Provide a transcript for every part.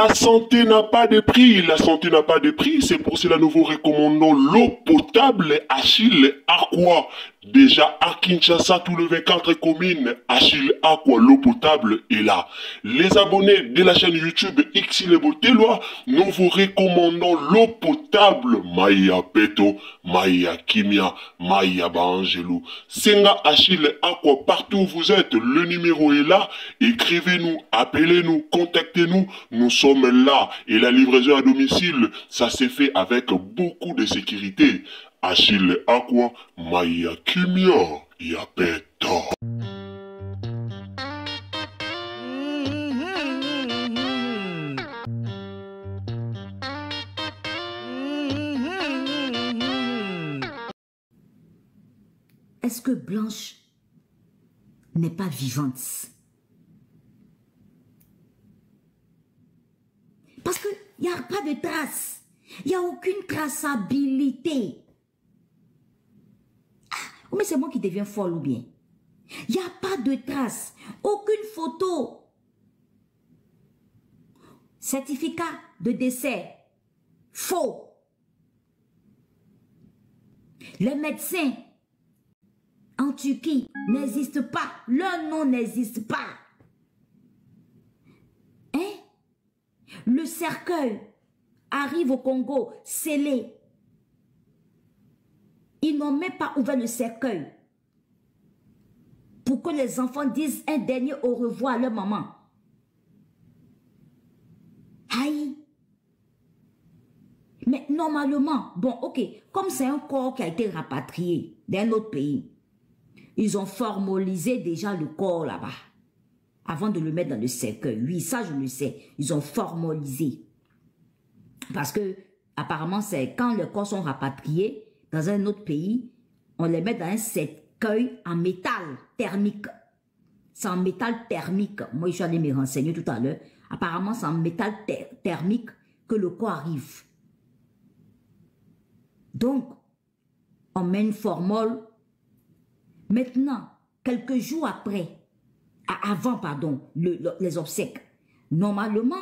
La santé n'a pas de prix, la santé n'a pas de prix, c'est pour cela nous vous recommandons l'eau potable Achille Aqua. Déjà à Kinshasa, tous les 24 communes, Achille Aqua, l'eau potable est là. Les abonnés de la chaîne YouTube Xile Botelwa, nous vous recommandons l'eau potable Maya Peto, Maya Kimia, Maya Bangelou. Senga Achille Aqua, partout où vous êtes, le numéro est là. Écrivez-nous, appelez-nous, contactez-nous, nous sommes là. Et la livraison à domicile, ça s'est fait avec beaucoup de sécurité. Achille Aqua, Maya Kimia, Yapeto. Est-ce que Blanche n'est pas vivante? Parce qu'il n'y a pas de trace. Il n'y a aucune traçabilité. Ah, mais c'est moi qui deviens folle ou bien? Il n'y a pas de trace. Aucune photo. Certificat de décès. Faux. Les médecins en Turquie n'existent pas. Leur nom n'existe pas. Hein? Le cercueil arrive au Congo, scellé. Ils n'ont même pas ouvert le cercueil pour que les enfants disent un dernier au revoir à leur maman. Aïe! Mais normalement, bon, ok, comme c'est un corps qui a été rapatrié d'un autre pays, ils ont formalisé déjà le corps là-bas avant de le mettre dans le cercueil. Oui, ça je le sais. Ils ont formalisé. Parce que apparemment, c'est quand les corps sont rapatriés dans un autre pays, on les met dans un cercueil en métal thermique. C'est en métal thermique. Moi, je suis allé me renseigner tout à l'heure. Apparemment, c'est en métal thermique que le corps arrive. Donc, on met une formule. Maintenant, quelques jours après, avant, pardon, les obsèques, normalement,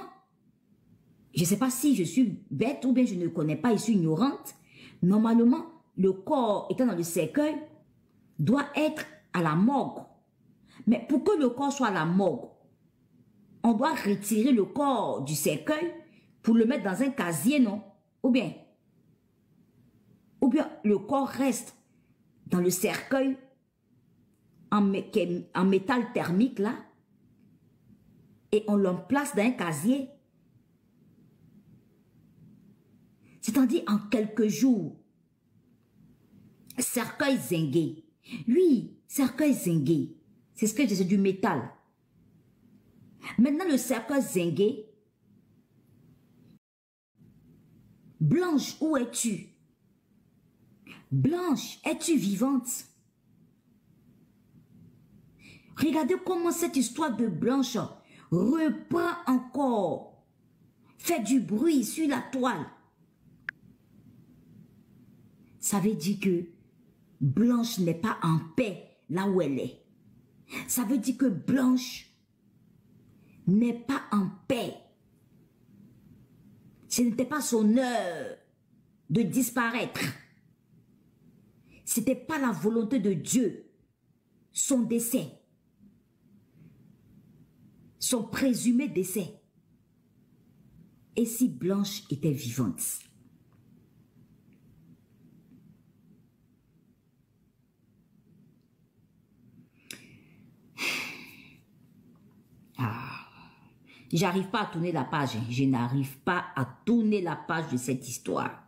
je ne sais pas si je suis bête ou bien je ne connais pas, je suis ignorante, normalement, le corps étant dans le cercueil doit être à la morgue. Mais pour que le corps soit à la morgue, on doit retirer le corps du cercueil pour le mettre dans un casier, non? Ou bien le corps reste dans le cercueil en métal thermique là et on l'emplace dans un casier. C'est-à-dire en quelques jours. Cercueil zingué. Oui, cercueil zingué. C'est ce que c'est du métal. Maintenant le cercueil zingué. Blanche, où es-tu? Blanche, es-tu vivante? Regardez comment cette histoire de Blanche reprend encore. Fait du bruit sur la toile. Ça veut dire que Blanche n'est pas en paix là où elle est. Ça veut dire que Blanche n'est pas en paix. Ce n'était pas son heure de disparaître. Ce n'était pas la volonté de Dieu. Son décès. Son présumé décès. Et si Blanche était vivante? J'arrive pas à tourner la page. Je n'arrive pas à tourner la page de cette histoire.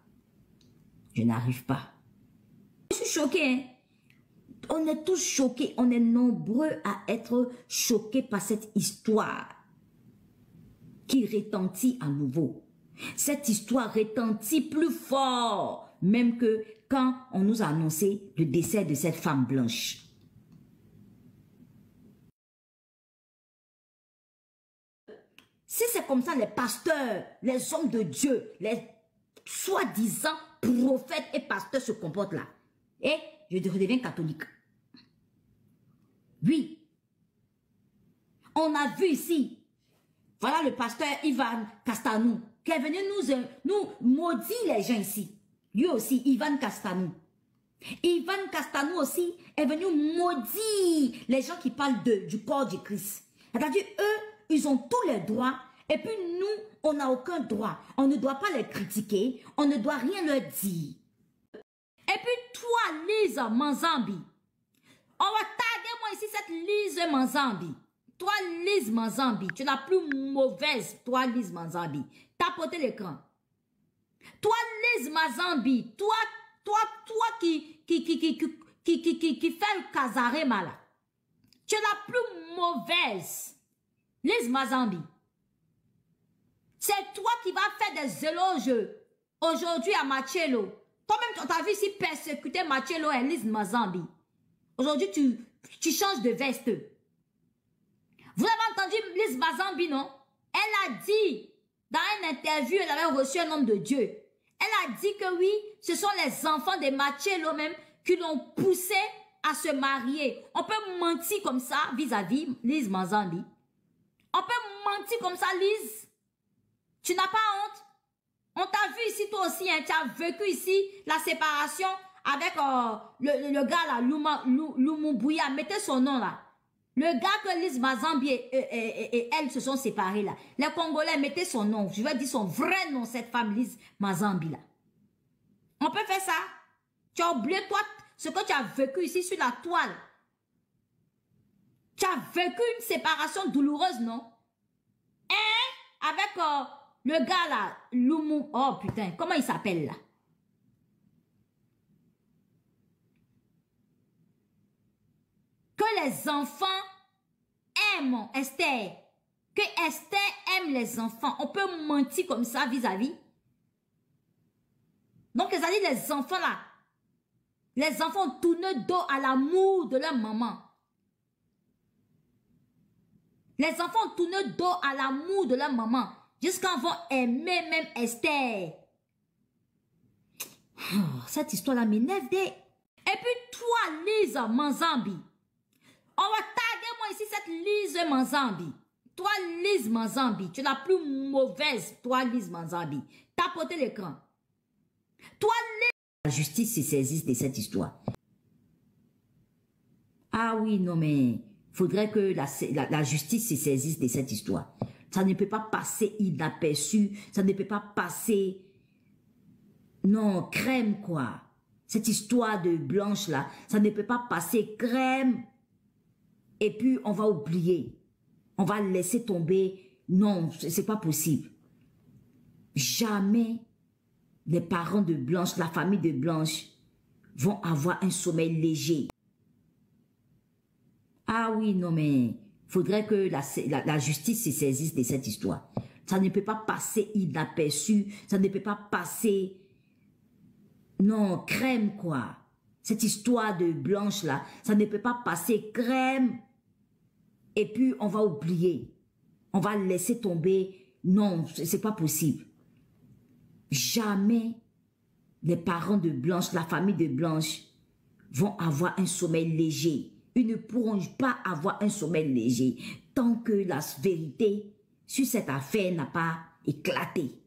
Je n'arrive pas. Je suis choquée. Hein? On est tous choqués. On est nombreux à être choqués par cette histoire qui retentit à nouveau. Cette histoire retentit plus fort même que quand on nous a annoncé le décès de cette femme blanche. Si c'est comme ça, les pasteurs, les hommes de Dieu, les soi-disant prophètes et pasteurs se comportent là, et je redeviens catholique. Oui. On a vu ici Voilà le pasteur Ivan Castanou, qui est venu nous maudire les gens ici. Lui aussi, Ivan Castanou. Ivan Castanou aussi est venu maudire les gens qui parlent du corps du Christ. C'est-à-dire, eux, ils ont tous les droits, et puis nous, on n'a aucun droit. On ne doit pas les critiquer, on ne doit rien leur dire. Et puis toi, Lise Manzambi, on va taguer moi ici cette Lise Manzambi. Toi, Lise Manzambi, tu es la plus mauvaise, toi, Lise Manzambi. Tapotez l'écran. Toi, Lise Manzambi, toi qui fait le casarema là. Tu es la plus mauvaise. Lise Manzambi. C'est toi qui vas faire des éloges aujourd'hui à Marcello. Toi-même, tu as vu ici persécuter Marcello et Lise Manzambi. Aujourd'hui, tu changes de veste. Vous avez entendu Lise Manzambi, non? Elle a dit, dans une interview, elle avait reçu un homme de Dieu. Elle a dit que oui, ce sont les enfants de Marcello même qui l'ont poussé à se marier. On peut mentir comme ça vis-à-vis Lise Manzambi. On peut mentir comme ça, Lise. Tu n'as pas honte? On t'a vu ici, toi aussi, hein, tu as vécu ici la séparation avec le gars là, Lumumbuya, mettez son nom là. Le gars que Lise Manzambi et elle se sont séparés là. Les Congolais, mettez son nom. Je vais dire son vrai nom, cette femme Lise Manzambi là. On peut faire ça. Tu as oublié toi ce que tu as vécu ici sur la toile. Tu as vécu une séparation douloureuse, non? Hein? Avec le gars là, oh putain, comment il s'appelle là? Que les enfants aiment Esther. Que Esther aime les enfants. On peut mentir comme ça vis-à-vis. Donc, c'est-à-dire les enfants là. Les enfants tournent dos à l'amour de leur maman. Les enfants tournent dos à l'amour de leur maman. Jusqu'à vont aimer même Esther. Oh, cette histoire-là m'énerve. Et puis toi, Lise Manzambi. On va taguer moi ici cette Lise Manzambi. Toi, Lise Manzambi, tu es la plus mauvaise, toi, Lise Manzambi. Tapotez l'écran. Toi, Lise... La justice se saisisse de cette histoire. Ah oui, non mais... Faudrait que la justice se saisisse de cette histoire. Ça ne peut pas passer inaperçu. Ça ne peut pas passer... Non, crème quoi. Cette histoire de Blanche là, ça ne peut pas passer crème. Et puis on va oublier. On va laisser tomber. Non, c'est pas possible. Jamais les parents de Blanche, la famille de Blanche, vont avoir un sommeil léger. Ah oui, non mais, faudrait que la justice se saisisse de cette histoire. Ça ne peut pas passer inaperçu, ça ne peut pas passer... Non, crème quoi. Cette histoire de Blanche là, ça ne peut pas passer crème. Et puis on va oublier. On va laisser tomber. Non, c'est pas possible. Jamais les parents de Blanche, la famille de Blanche, vont avoir un sommeil léger. Ils ne pourront pas avoir un sommeil léger tant que la vérité sur cette affaire n'a pas éclaté.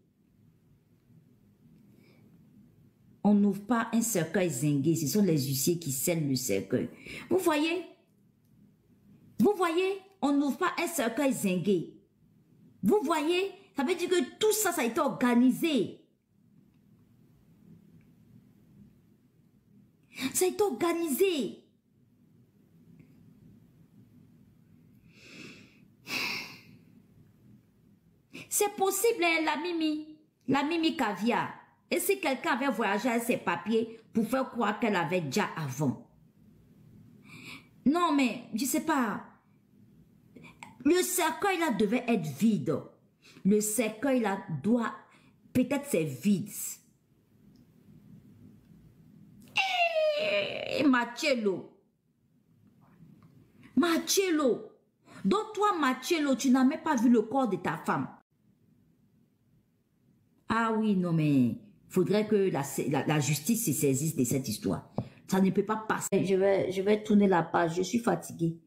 On n'ouvre pas un cercueil zingué, ce sont les huissiers qui scellent le cercueil. Vous voyez? Vous voyez? On n'ouvre pas un cercueil zingué. Vous voyez? Ça veut dire que tout ça, ça a été organisé. Ça a été organisé. C'est possible, hein, la Mimi Caviar. Et si quelqu'un avait voyagé avec ses papiers pour faire croire qu'elle avait déjà avant. Non, mais, je sais pas. Le cercueil là devait être vide. Le cercueil là doit... Peut-être c'est vide. Marcello. Marcello. Donc toi, Marcello, tu n'as même pas vu le corps de ta femme. Ah oui, non mais... Faudrait que la justice se saisisse de cette histoire. Ça ne peut pas passer. Je vais tourner la page. Je suis fatiguée.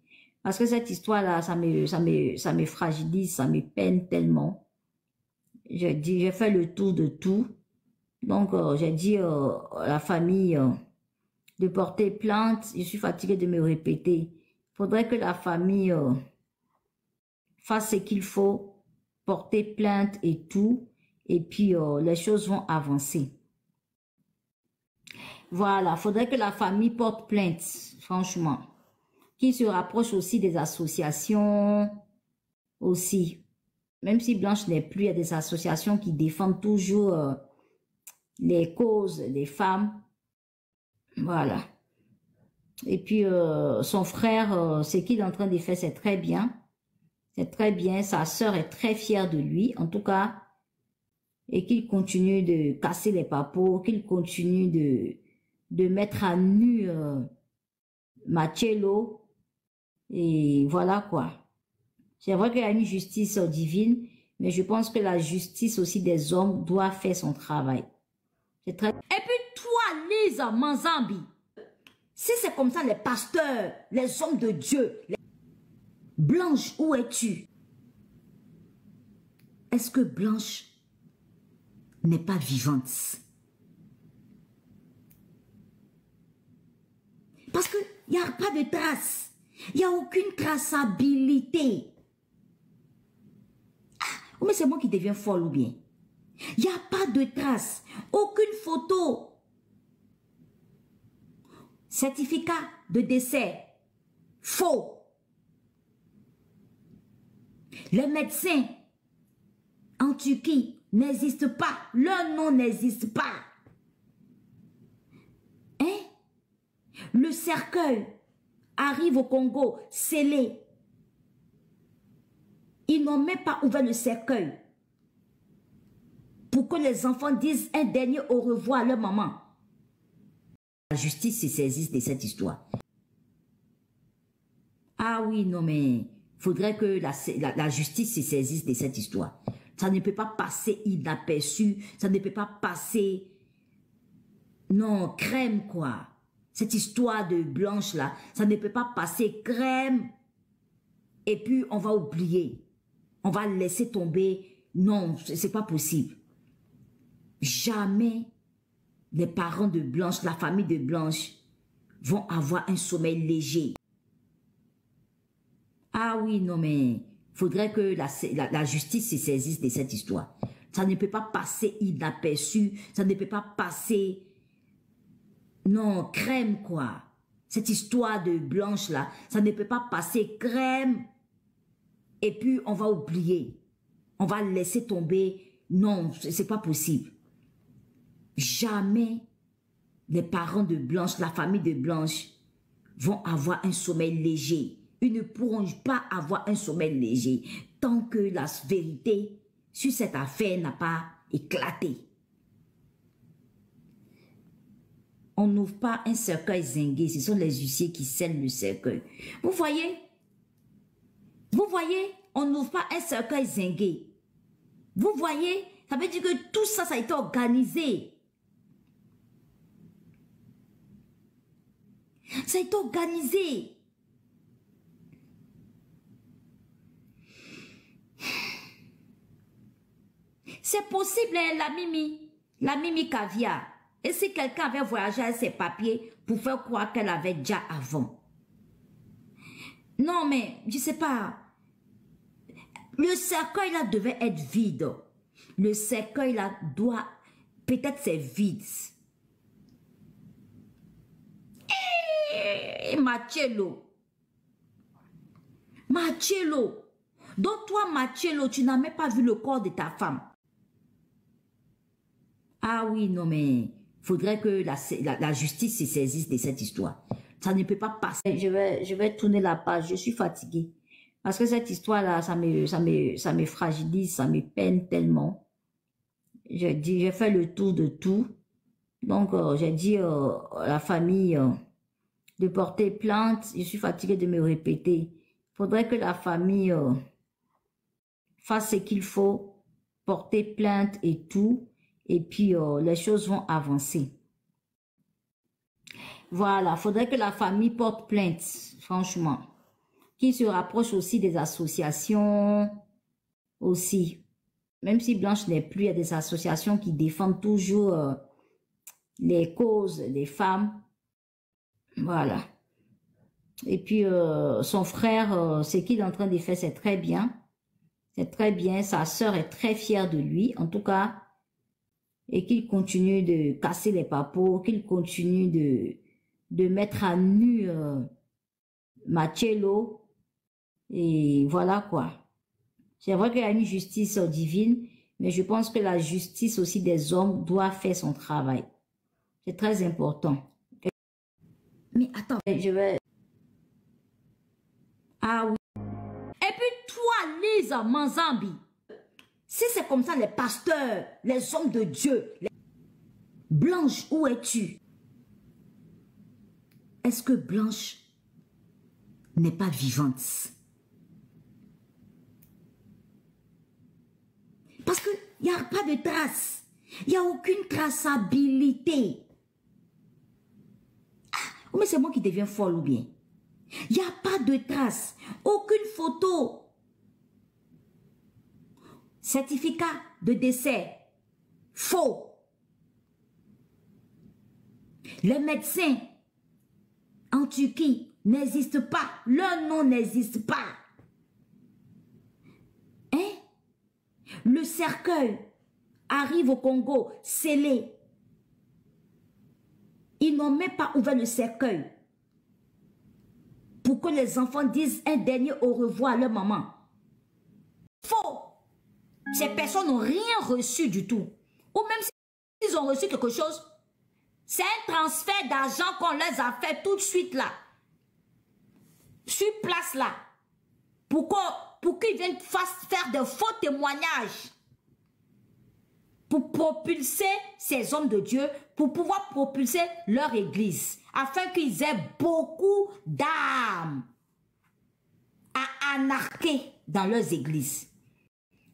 Parce que cette histoire-là, ça me fragilise, ça me peine tellement. J'ai fait le tour de tout. Donc, j'ai dit à la famille de porter plainte. Je suis fatiguée de me répéter. Il faudrait que la famille fasse ce qu'il faut, porter plainte et tout. Et puis, les choses vont avancer. Voilà, il faudrait que la famille porte plainte, franchement. Qu'il se rapproche aussi des associations aussi. Même si Blanche n'est plus, il y a des associations qui défendent toujours les causes des femmes. Voilà. Et puis, son frère, ce qu'il est en train de faire, c'est très bien. C'est très bien. Sa sœur est très fière de lui, en tout cas. Et qu'il continue de casser les papos, qu'il continue de mettre à nu Marcello. Et voilà quoi. C'est vrai qu'il y a une justice divine, mais je pense que la justice aussi des hommes doit faire son travail. C'est très... Et puis toi, Lisa Manzambi, si c'est comme ça les pasteurs, les hommes de Dieu, Blanche, où es-tu? Est-ce que Blanche n'est pas vivante? Parce qu'il n'y a pas de trace. Il n'y a aucune traçabilité. Ah, mais c'est moi qui deviens folle ou bien? Il n'y a pas de trace. Aucune photo. Certificat de décès. Faux. Les médecins en Turquie n'existent pas. Leur nom n'existe pas. Hein? Le cercueil arrive au Congo, scellé. Ils n'ont même pas ouvert le cercueil pour que les enfants disent un dernier au revoir à leur maman. La justice se saisisse de cette histoire. Ah oui, non mais faudrait que la justice se saisisse de cette histoire. Ça ne peut pas passer inaperçu, ça ne peut pas passer... Non, crème quoi. Cette histoire de Blanche là, ça ne peut pas passer crème. Et puis on va oublier. On va laisser tomber. Non, c'est pas possible. Jamais les parents de Blanche, la famille de Blanche vont avoir un sommeil léger. Ah oui, non mais faudrait que la justice se saisisse de cette histoire. Ça ne peut pas passer inaperçu, ça ne peut pas passer... Non, crème quoi. Cette histoire de Blanche là, ça ne peut pas passer crème. Et puis on va oublier. On va laisser tomber. Non, c'est pas possible. Jamais les parents de Blanche, la famille de Blanche vont avoir un sommeil léger. Ils ne pourront pas avoir un sommeil léger tant que la vérité sur cette affaire n'a pas éclaté. On n'ouvre pas un cercueil zingué, ce sont les huissiers qui scellent le cercueil. Vous voyez? Vous voyez? On n'ouvre pas un cercueil zingué. Vous voyez? Ça veut dire que tout ça, ça a été organisé. Ça a été organisé. C'est possible, hein, la Mimi Caviar. Et si quelqu'un avait voyagé avec ses papiers pour faire croire qu'elle avait déjà avant? Non, mais je sais pas. Le cercueil là devait être vide. Le cercueil là doit... Peut-être c'est vide. Marcello. Marcello. Donc toi, Marcello, tu n'as même pas vu le corps de ta femme. Ah oui, non mais... Faudrait que la justice se saisisse de cette histoire. Ça ne peut pas passer. Je vais tourner la page. Je suis fatiguée. Parce que cette histoire-là, ça me fragilise, ça me peine tellement. J'ai fait le tour de tout. Donc, j'ai dit à la famille de porter plainte. Je suis fatiguée de me répéter. Faudrait que la famille fasse ce qu'il faut, porter plainte et tout. Et puis, les choses vont avancer. Voilà, faudrait que la famille porte plainte, franchement. qui se rapproche aussi des associations aussi. Même si Blanche n'est plus, il y a des associations qui défendent toujours les causes des femmes. Voilà. Et puis, son frère, ce qu'il est en train de faire, c'est très bien. C'est très bien. Sa sœur est très fière de lui, en tout cas. Et qu'il continue de casser les papos, qu'il continue de mettre à nu Marcello. Et voilà quoi. C'est vrai qu'il y a une justice divine, mais je pense que la justice aussi des hommes doit faire son travail. C'est très important. Mais attends, je vais... Ah oui. Et puis toi, Lisa Manzambi, si c'est comme ça les pasteurs, les hommes de Dieu, Blanche, où es-tu? Est-ce que Blanche n'est pas vivante? Parce qu'il n'y a pas de trace. Il n'y a aucune traçabilité. Ah, mais c'est moi qui deviens folle ou bien? Il n'y a pas de trace. Aucune photo. Certificat de décès. Faux. Les médecins en Turquie n'existent pas. Leur nom n'existe pas. Hein? Le cercueil arrive au Congo, scellé. Ils n'ont même pas ouvert le cercueil pour que les enfants disent un dernier au revoir à leur maman. Faux. Ces personnes n'ont rien reçu du tout. Ou même s'ils ont reçu quelque chose, c'est un transfert d'argent qu'on les a fait tout de suite là. Sur place là. Pour qu'ils viennent faire de faux témoignages. Pour propulser ces hommes de Dieu, pour pouvoir propulser leur église. Afin qu'ils aient beaucoup d'âmes à anarquer dans leurs églises.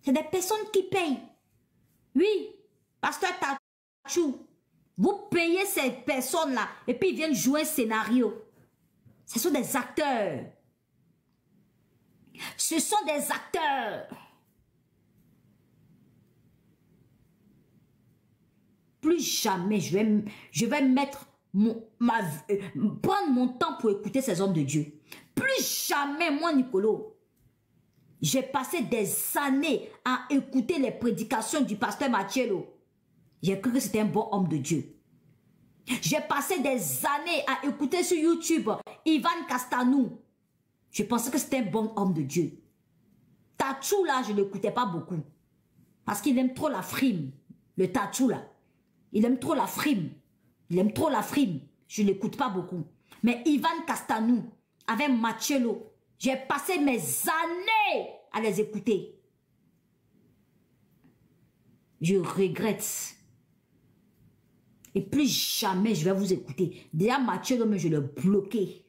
C'est des personnes qui payent. Oui, pasteur Tachou, vous payez ces personnes-là et puis ils viennent jouer un scénario. Ce sont des acteurs. Ce sont des acteurs. Plus jamais je vais mettre prendre mon temps pour écouter ces hommes de Dieu. Plus jamais, moi, Nicolo, j'ai passé des années à écouter les prédications du pasteur Marcello. J'ai cru que c'était un bon homme de Dieu. J'ai passé des années à écouter sur YouTube Ivan Castanou. Je pensais que c'était un bon homme de Dieu. Tachou là, je ne l'écoutais pas beaucoup. Parce qu'il aime trop la frime. Le Tachou là. Il aime trop la frime. Il aime trop la frime. Je ne l'écoute pas beaucoup. Mais Ivan Castanou, avec Marcello, j'ai passé mes années à les écouter. Je regrette. Et plus jamais je vais vous écouter. Déjà Marcello, mais je l'ai bloqué.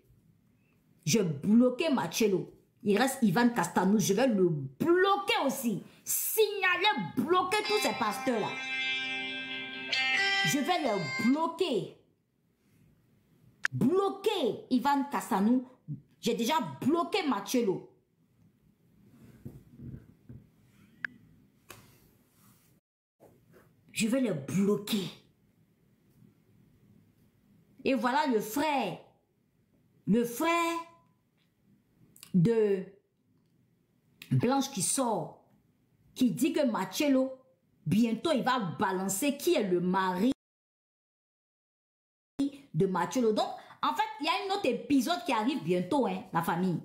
Je bloquais Marcello. Il reste Ivan Castanou, je vais le bloquer aussi. Signaler, bloquer tous ces pasteurs-là. Je vais les bloquer. Bloquer Ivan Castanou. J'ai déjà bloqué Marcello. Je vais les bloquer. Et voilà le frère de Blanche qui sort, qui dit que Marcello, bientôt il va balancer qui est le mari de Marcello. Donc, en fait, il y a un autre épisode qui arrive bientôt, hein, la famille.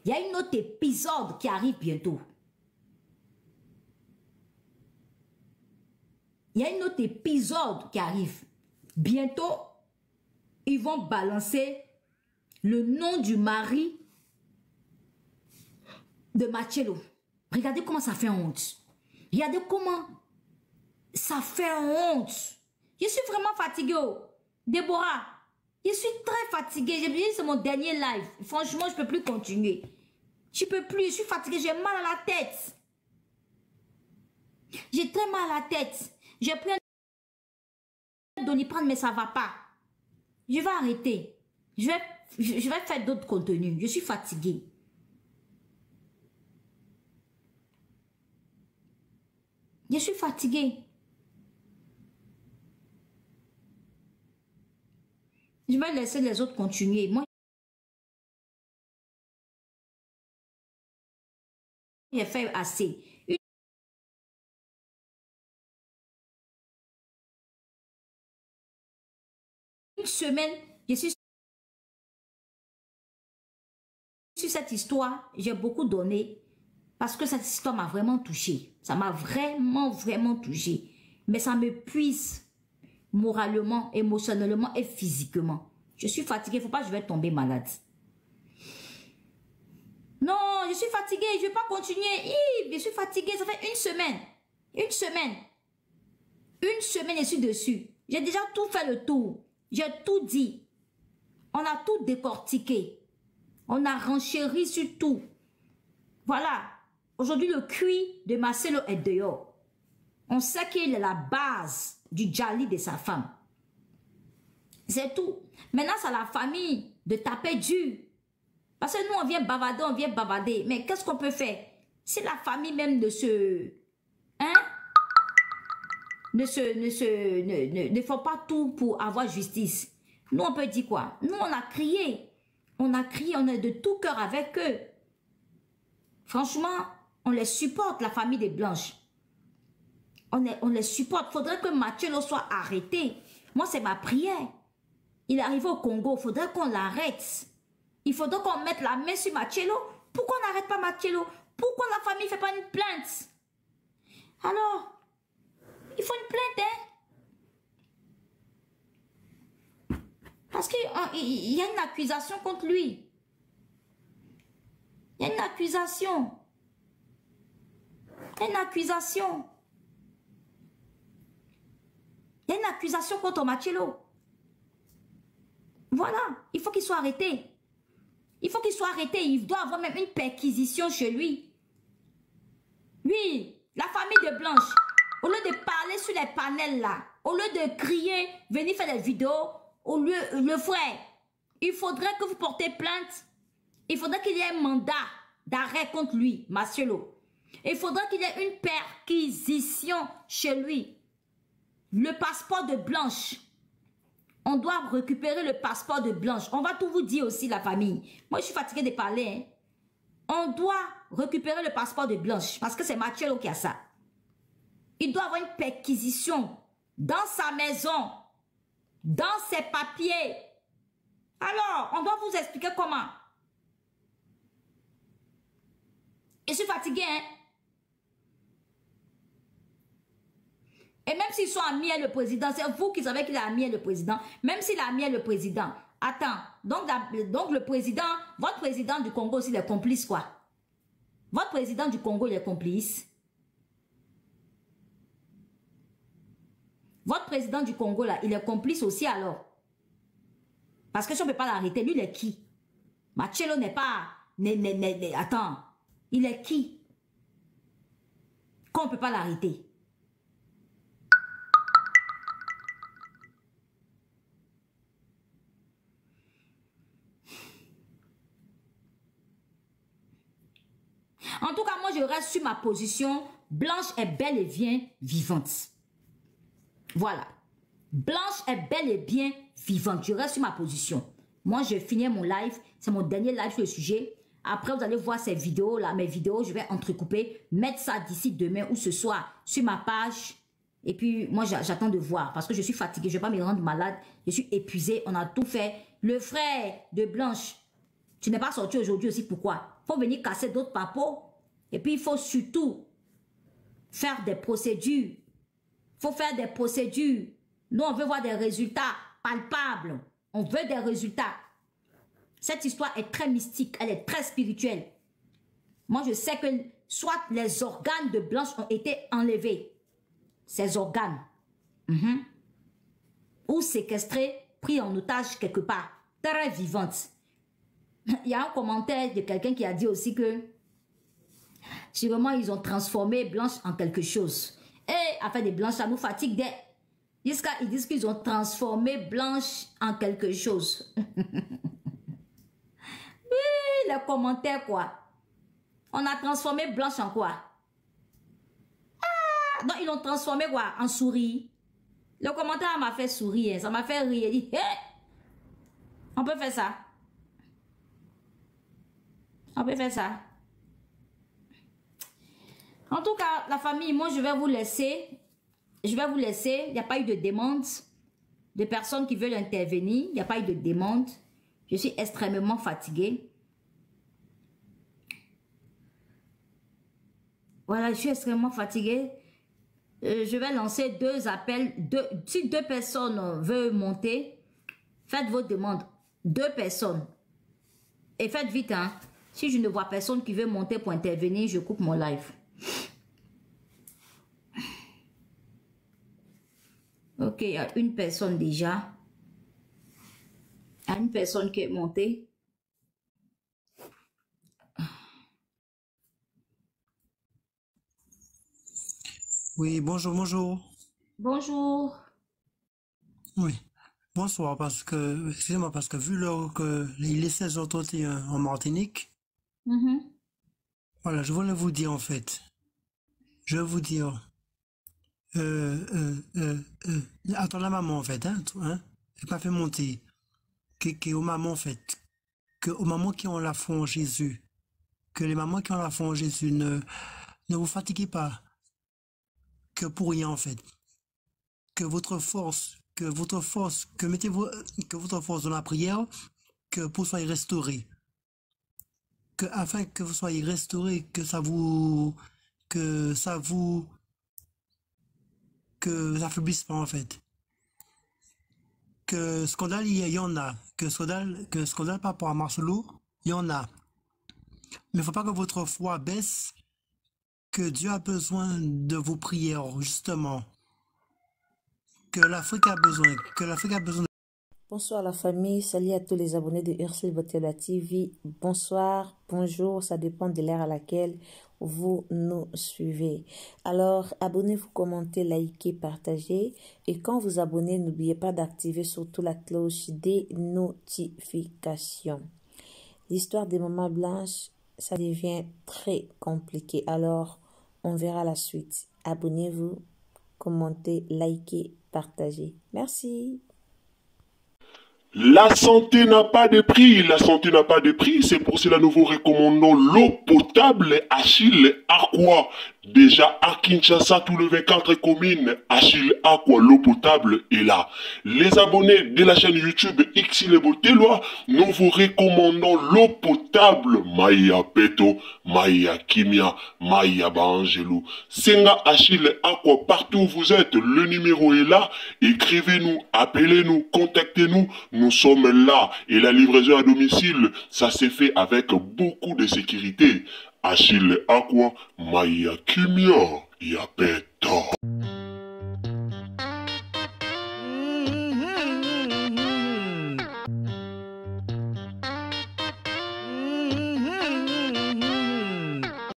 Il y a un autre épisode qui arrive bientôt. Il y a un autre épisode qui arrive. Bientôt, ils vont balancer le nom du mari de Marcello. Regardez comment ça fait honte. Regardez comment ça fait honte. Je suis vraiment fatiguée. Déborah, je suis très fatiguée. J'ai dit c'est mon dernier live. Franchement, je ne peux plus continuer. Je ne peux plus, je suis fatiguée, j'ai mal à la tête. J'ai très mal à la tête. J'ai pris un Doliprane, mais ça ne va pas. Je vais arrêter. Je vais faire d'autres contenus. Je suis fatiguée. Je suis fatiguée. Je vais laisser les autres continuer. Moi, j'ai fait assez. Une semaine, je suis sur cette histoire, j'ai beaucoup donné parce que cette histoire m'a vraiment touchée. Ça m'a vraiment touchée. Mais ça me puise moralement, émotionnellement et physiquement. Je suis fatiguée, il ne faut pas que je vais tomber malade. Non, je suis fatiguée, je ne vais pas continuer. Je suis fatiguée, ça fait une semaine. Une semaine, je suis dessus. J'ai déjà tout fait le tour. J'ai tout dit. On a tout décortiqué. On a renchéri sur tout. Voilà. Aujourd'hui, le cuit de Marcelo est dehors. On sait qu'il est la base du djali de sa femme. C'est tout. Maintenant, c'est à la famille de taper dur. Parce que nous, on vient bavarder, Mais qu'est-ce qu'on peut faire? Si la famille même ne font pas tout pour avoir justice. Nous, on peut dire quoi? Nous, on a crié. On est de tout cœur avec eux. Franchement, on les supporte, la famille des Blanches. On les supporte. Il faudrait que Mathieu soit arrêté. Moi, c'est ma prière. Il est arrivé au Congo. Il faudrait qu'on l'arrête. Il faudrait qu'on mette la main sur Mathieu. Pourquoi on n'arrête pas Mathieu? Pourquoi la famille ne fait pas une plainte? Alors, il faut une plainte, hein? Parce qu'il y a une accusation contre lui. Il y a une accusation. Il y a une accusation. Il y a une accusation contre Marcello. Voilà. Il faut qu'il soit arrêté. Il faut qu'il soit arrêté. Il doit avoir même une perquisition chez lui. Oui, la famille de Blanche, au lieu de parler sur les panels là, au lieu de crier, venir faire des vidéos, le frère, il faudrait que vous portez plainte. Il faudrait qu'il y ait un mandat d'arrêt contre lui, Marcello. Il faudrait qu'il y ait une perquisition chez lui. Le passeport de Blanche. On doit récupérer le passeport de Blanche. On va tout vous dire aussi, la famille. Moi, je suis fatiguée de parler. Hein. On doit récupérer le passeport de Blanche parce que c'est Marcello qui a ça. Il doit avoir une perquisition dans sa maison, dans ses papiers. Alors, on doit vous expliquer comment. Je suis fatiguée, hein. Et même s'ils sont amis avec le président, c'est vous qui savez qu'il est ami avec le président. Même s'il est ami avec le président. Attends, donc le président, votre président du Congo aussi, il est complice quoi? Votre président du Congo, il est complice. Votre président du Congo, là, il est complice aussi alors. Parce que si on ne peut pas l'arrêter, lui, il est qui? Marcello n'est pas... Attends, il est qui? Qu'on ne peut pas l'arrêter. En tout cas, moi, je reste sur ma position. Blanche est bel et bien vivante. Voilà. Blanche est bel et bien vivante. Je reste sur ma position. Moi, je finis mon live. C'est mon dernier live sur le sujet. Après, vous allez voir ces vidéos-là. Mes vidéos, je vais entrecouper. Mettre ça d'ici demain ou ce soir sur ma page. Et puis, moi, j'attends de voir. Parce que je suis fatiguée. Je ne vais pas me rendre malade. Je suis épuisée. On a tout fait. Le frère de Blanche, tu n'es pas sorti aujourd'hui aussi. Pourquoi? Il faut venir casser d'autres papos. Et puis, il faut surtout faire des procédures. Il faut faire des procédures. Nous, on veut voir des résultats palpables. On veut des résultats. Cette histoire est très mystique. Elle est très spirituelle. Moi, je sais que soit les organes de Blanche ont été enlevés. Ces organes. Ou séquestrés, pris en otage quelque part. Très vivante. Il y a un commentaire de quelqu'un qui a dit aussi que sûrement, ils ont transformé Blanche en quelque chose. Et affaire de Blanche, ça nous fatigue. Jusqu'à ils disent qu'ils ont transformé Blanche en quelque chose. Oui, les commentaires quoi. On a transformé Blanche en quoi? Donc, ils l'ont transformé quoi? En souris. Le commentaire m'a fait sourire. Ça m'a fait rire. Il dit, hé, on peut faire ça. On peut faire ça. En tout cas, la famille, moi, je vais vous laisser. Je vais vous laisser. Il n'y a pas eu de demande de personnes qui veulent intervenir. Il n'y a pas eu de demande. Je suis extrêmement fatiguée. Voilà, je suis extrêmement fatiguée. Je vais lancer 2 appels. Si 2 personnes veulent monter, faites vos demandes. 2 personnes. Et faites vite, hein. Si je ne vois personne qui veut monter pour intervenir, je coupe mon live. Ok, il y a une personne déjà. Il y a une personne qui est montée. Oui, bonjour, bonjour. Bonjour. Oui, bonsoir, parce que, excusez-moi, parce que vu l'heure il est 16h31 en Martinique, voilà, je voulais vous dire en fait, je vais vous dire, attends la maman en fait, elle pas fait monter, aux mamans en fait, que aux mamans qui ont la foi en Jésus, que les mamans qui ont la foi en Jésus ne vous fatiguez pas, que pour rien en fait. Que votre force, que votre force dans la prière, que vous soyez restauré. Que afin que vous soyez restauré, que ça affaiblisse pas en fait. Que scandale, il y en a. Que scandale par rapport à Marcelo, il y en a. Mais il ne faut pas que votre foi baisse, que Dieu a besoin de vos prières, justement. Que l'Afrique a besoin. Bonsoir la famille, salut à tous les abonnés de Ursule Botella TV. Bonsoir, bonjour, ça dépend de l'heure à laquelle vous nous suivez. Alors, abonnez-vous, commentez, likez, partagez. Et quand vous abonnez, n'oubliez pas d'activer surtout la cloche des notifications. L'histoire des mamans blanches, ça devient très compliqué. Alors, on verra la suite. Abonnez-vous, commentez, likez, partagez. Merci. La santé n'a pas de prix, la santé n'a pas de prix, c'est pour cela nous vous recommandons l'eau potable Achille Aqua. Déjà à Kinshasa, tous les 24 communes, Achille Aqua, l'eau potable est là. Les abonnés de la chaîne YouTube Xile Botelwa, nous vous recommandons l'eau potable Maya Peto, Maya Kimia, Maya Bangelou. Senga Achille Aqua, partout où vous êtes, le numéro est là. Écrivez-nous, appelez-nous, contactez-nous. Nous sommes là et la livraison à domicile, ça s'est fait avec beaucoup de sécurité. Achille Aqua, Maya Kimia, Yapeto.